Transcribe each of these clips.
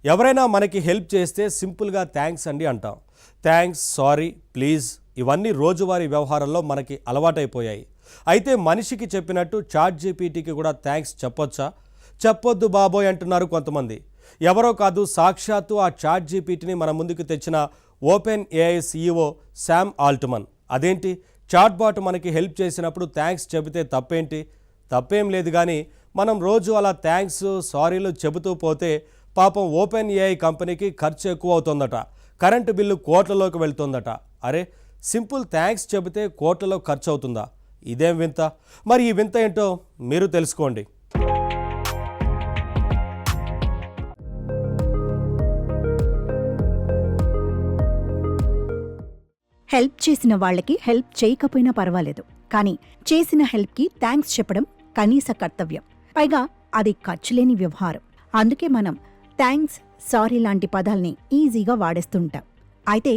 ఎవరైనా మనకి హెల్ప్ చేస్తే సింపుల్గా థ్యాంక్స్ అండి అంటాం. థ్యాంక్స్, సారీ, ప్లీజ్ ఇవన్నీ రోజువారీ వ్యవహారంలో మనకి అలవాటైపోయాయి. అయితే మనిషికి చెప్పినట్టు చాట్‌జీపీటీకి కూడా థ్యాంక్స్ చెప్పొచ్చా? చెప్పొద్దు బాబోయ్ అంటున్నారు కొంతమంది. ఎవరో కాదు, సాక్షాత్తు ఆ చాట్‌జీపీటీని మన ముందుకు తెచ్చిన open AI CEO Sam Altman. అదేంటి, చాట్‌బాట్ మనకి హెల్ప్ చేసినప్పుడు థ్యాంక్స్ చెబితే తప్పేంటి? తప్పేం లేదు, కానీ మనం రోజు అలా థ్యాంక్స్, సారీలు చెబుతూ పోతే పాపం ఓపెన్ ఏఐ కంపెనీకి ఖర్చు ఎక్కువ అవుతుందట. Current bill కోట్లలోకి వెళ్తుందట. అరే, సింపుల్ థ్యాంక్స్ చెబితే కోట్లలో ఖర్చు అవుతుందా? ఇదేం వింత? మరి ఈ వింత ఏంటో మీరు తెలుసుకోండి. హెల్ప్ చేసిన వాళ్ళకి హెల్ప్ చేయకపోయినా పర్వాలేదు, కానీ చేసిన హెల్ప్కి థ్యాంక్స్ చెప్పడం కనీస కర్తవ్యం. పైగా అది ఖర్చులేని వ్యవహారం. అందుకే మనం థ్యాంక్స్, సారీ లాంటి పదాల్ని ఈజీగా వాడేస్తుంటాం. అయితే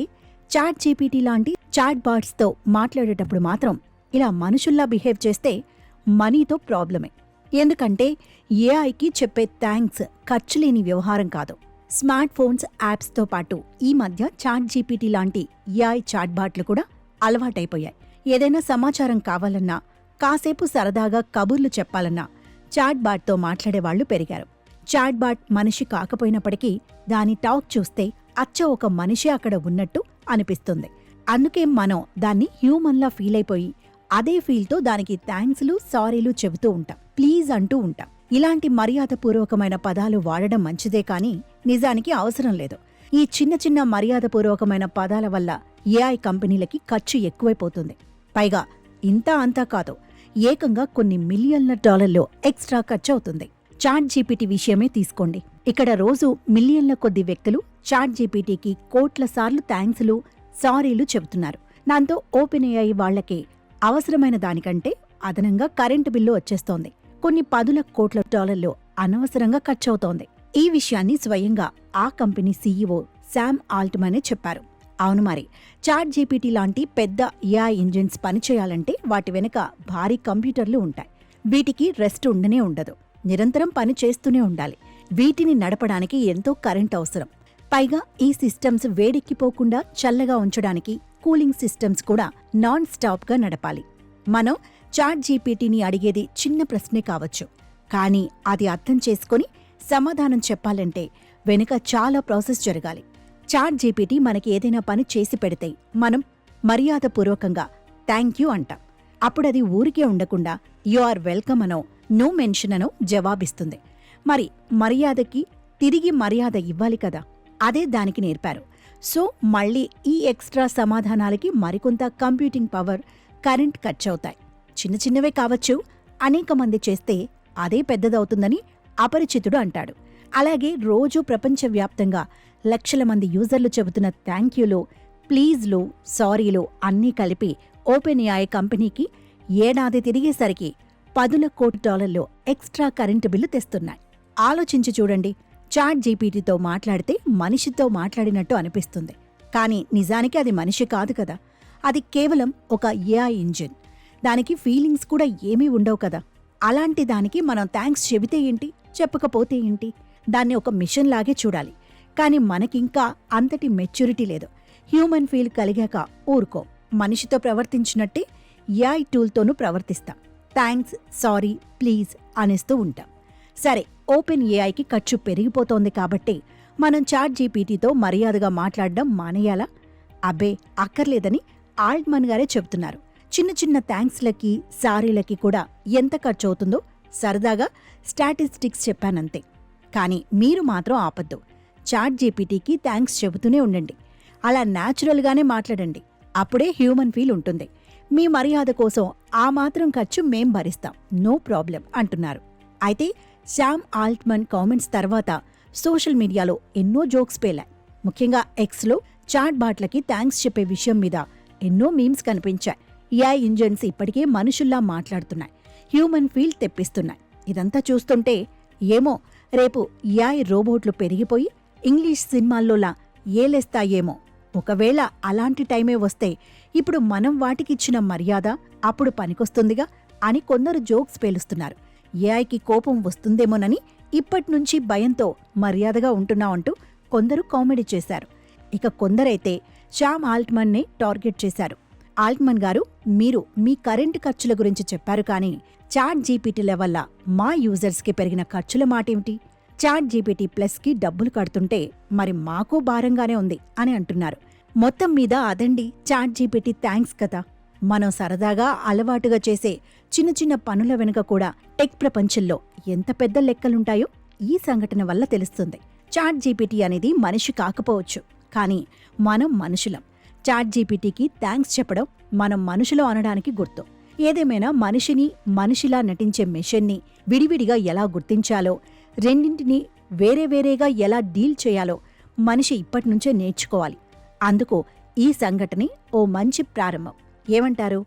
చాట్‌జీపీటీ లాంటి చాట్ బాట్స్తో మాట్లాడేటప్పుడు మాత్రం ఇలా మనుషుల్లా బిహేవ్ చేస్తే మనీతో ప్రాబ్లమే. ఎందుకంటే ఏఐకి చెప్పే థ్యాంక్స్ ఖర్చులేని వ్యవహారం కాదు. స్మార్ట్ ఫోన్స్, యాప్స్తో పాటు ఈ మధ్య చాట్‌జీపీటీ లాంటి ఏఐ చాట్ బాట్లు కూడా అలవాటైపోయాయి. ఏదైనా సమాచారం కావాలన్నా, కాసేపు సరదాగా కబుర్లు చెప్పాలన్నా చాట్ బాట్తో మాట్లాడేవాళ్లు పెరిగారు. చాట్ బాట్ మనిషి కాకపోయినప్పటికీ దాని టాక్ చూస్తే అచ్చ ఒక మనిషి అక్కడ ఉన్నట్టు అనిపిస్తుంది. అందుకే మనం దాన్ని హ్యూమన్లా ఫీల్ అయిపోయి అదే ఫీల్తో దానికి థ్యాంక్స్లు, సారీలు చెబుతూ ఉంటాం, ప్లీజ్ అంటూ ఉంటాం. ఇలాంటి మర్యాదపూర్వకమైన పదాలు వాడడం మంచిదే, కానీ నిజానికి అవసరం లేదు. ఈ చిన్న చిన్న మర్యాదపూర్వకమైన పదాల వల్ల ఏఐ కంపెనీలకి ఖర్చు ఎక్కువైపోతుంది. పైగా ఇంతా అంతా కాదు, ఏకంగా కొన్ని మిలియన్ల డాలర్లు ఎక్స్ట్రా ఖర్చు అవుతుంది. చాట్‌జీపీటీ విషయమే తీసుకోండి. ఇక్కడ రోజు మిలియన్ల కొద్ది వ్యక్తులు చాట్‌జీపీటీకి కోట్ల సార్లు థ్యాంక్స్లు, సారీలు చెబుతున్నారు. దాంతో ఓపెన్ ఏఐ వాళ్లకి అవసరమైన దానికంటే అదనంగా కరెంటు బిల్లు వచ్చేస్తోంది. కొన్ని పదుల కోట్ల డాలర్లు అనవసరంగా ఖర్చవుతోంది. ఈ విషయాన్ని స్వయంగా ఆ కంపెనీ సీఈఓ శామ్ ఆల్ట్మనే చెప్పారు. అవును, మరి చాట్‌జీపీటీ లాంటి పెద్ద ఏఐ ఇంజిన్స్ పనిచేయాలంటే వాటి వెనుక భారీ కంప్యూటర్లు ఉంటాయి. వీటికి రెస్ట్ ఉండనే ఉండదు. నిరంతరం పని చేస్తూనే ఉండాలి. వీటిని నడపడానికి ఎంతో కరెంట్ అవసరం. పైగా ఈ సిస్టమ్స్ వేడెక్కిపోకుండా చల్లగా ఉంచడానికి కూలింగ్ సిస్టమ్స్ కూడా నాన్ స్టాప్గా నడపాలి. మనం చాట్‌జీపీటీని అడిగేది చిన్న ప్రశ్నే కావచ్చు, కానీ అది అర్థం చేసుకుని సమాధానం చెప్పాలంటే వెనుక చాలా ప్రాసెస్ జరగాలి. చాట్‌జీపీటీ మనకి ఏదైనా పని చేసి పెడితే మనం మర్యాదపూర్వకంగా థ్యాంక్ యూ అంటాం. అప్పుడది ఊరికే ఉండకుండా యు ఆర్ వెల్కమ్ అనో, నో మెన్షన్ అనో జవాబిస్తుంది. మరి మర్యాదకి తిరిగి మర్యాద ఇవ్వాలి కదా, అదే దానికి నేర్పారు. సో మళ్ళీ ఈ ఎక్స్ట్రా సమాధానాలకి మరికొంత కంప్యూటింగ్ పవర్, కరెంట్ ఖర్చవుతాయి. చిన్న చిన్నవే కావచ్చు, అనేక మంది చేస్తే అదే పెద్దదవుతుందని అపరిచితుడు అంటాడు. అలాగే రోజూ ప్రపంచవ్యాప్తంగా లక్షల మంది యూజర్లు చెబుతున్న థ్యాంక్ యూలు, ప్లీజ్లు, సారీలు అన్నీ కలిపి ఓపెన్ ఏఐ కంపెనీకి ఏడాది తిరిగేసరికి పదుల కోట్ల డాలర్లు ఎక్స్ట్రా కరెంటు బిల్లు తెస్తున్నాయి. ఆలోచించి చూడండి, చాట్‌జీపీటీతో మాట్లాడితే మనిషితో మాట్లాడినట్టు అనిపిస్తుంది, కానీ నిజానికి అది మనిషి కాదు కదా. అది కేవలం ఒక ఏఐ ఇంజిన్. దానికి ఫీలింగ్స్ కూడా ఏమీ ఉండవు కదా. అలాంటి దానికి మనం థ్యాంక్స్ చెబితే ఏంటి, చెప్పకపోతే ఏంటి? దాన్ని ఒక మిషన్ లాగే చూడాలి. కానీ మనకింకా అంతటి మెచ్యూరిటీ లేదు. హ్యూమన్ ఫీల్ కలిగాక ఊరుకో, మనిషితో ప్రవర్తించినట్టే ఏఐ టూల్తోనూ ప్రవర్తిస్తాం. థ్యాంక్స్, సారీ, ప్లీజ్ అనేస్తూ ఉంటాం. సరే, ఓపెన్ ఏఐకి ఖర్చు పెరిగిపోతోంది కాబట్టి మనం చాట్‌జీపీటీతో మర్యాదగా మాట్లాడడం మానేయాలా? అబ్బే, అక్కర్లేదని ఆల్ట్మన్ గారే చెబుతున్నారు. చిన్న చిన్న థ్యాంక్స్లకి, సారీలకి కూడా ఎంత ఖర్చు అవుతుందో సరదాగా స్టాటిస్టిక్స్ చెప్పానంతే. కానీ మీరు మాత్రం ఆపద్దు. చాట్‌జీపీటీకి థ్యాంక్స్ చెబుతూనే ఉండండి. అలా న్యాచురల్గానే మాట్లాడండి. అప్పుడే హ్యూమన్ ఫీల్ ఉంటుంది. మీ మర్యాద కోసం ఆ మాత్రం ఖర్చు మేం భరిస్తాం, నో ప్రాబ్లం అంటున్నారు. అయితే శామ్ ఆల్ట్మన్ కామెంట్స్ తర్వాత సోషల్ మీడియాలో ఎన్నో జోక్స్ పేలాయి. ముఖ్యంగా ఎక్స్లో చాట్ బాట్లకి థ్యాంక్స్ చెప్పే విషయం మీద ఎన్నో మీమ్స్ కనిపించాయి. ఏఐ ఇంజన్స్ ఇప్పటికే మనుషుల్లా మాట్లాడుతున్నాయి, హ్యూమన్ ఫీల్ తెప్పిస్తున్నాయి. ఇదంతా చూస్తుంటే ఏమో రేపు ఏఐ రోబోట్లు పెరిగిపోయి ఇంగ్లీష్ సినిమాల్లోలా ఏలేస్తాయేమో. ఒకవేళ అలాంటి టైమే వస్తే ఇప్పుడు మనం వాటికిచ్చిన మర్యాద అప్పుడు పనికొస్తుందిగా అని కొందరు జోక్స్ పేలుస్తున్నారు. ఏఐకి కోపం వస్తుందేమోనని ఇప్పట్నుంచి భయంతో మర్యాదగా ఉంటున్నామంటూ కొందరు కామెడీ చేశారు. ఇక కొందరైతే శామ్ ఆల్ట్మన్నే టార్గెట్ చేశారు. ఆల్ట్మన్ గారు, మీరు మీ కరెంటు ఖర్చుల గురించి చెప్పారు, కానీ చాట్ జీపీటీల వల్ల మా యూజర్స్కి పెరిగిన ఖర్చుల మాటేమిటి? చాట్ జీపీటీ ప్లస్కి డబ్బులు కడుతుంటే మరి మాకు భారంగానే ఉంది అని అంటున్నారు. మొత్తం మీద అదండి చాట్ జీపీటీ థ్యాంక్స్ కదా. మనం సరదాగా అలవాటుగా చేసే చిన్న చిన్న పనుల వెనుక కూడా టెక్ ప్రపంచంలో ఎంత పెద్ద లెక్కలుంటాయో ఈ సంఘటన వల్ల తెలుస్తుంది. చాట్ జీపీటీ అనేది మనిషి కాకపోవచ్చు, కానీ మనం మనుషులం. చాట్ జీపీటీకి థ్యాంక్స్ చెప్పడం మనం మనుషులు అనడానికి గుర్తు. ఏదేమైనా మనిషిని మనిషిలా నటించే మెషిన్ని విడివిడిగా ఎలా గుర్తించాలో, రెండింటినీ వేరేవేరేగా ఎలా డీల్ చేయాలో మనిషి ఇప్పటినుంచే నేర్చుకోవాలి. అందుకు ఈ సంఘటనే ఓ మంచి ప్రారంభం. ఏమంటారు?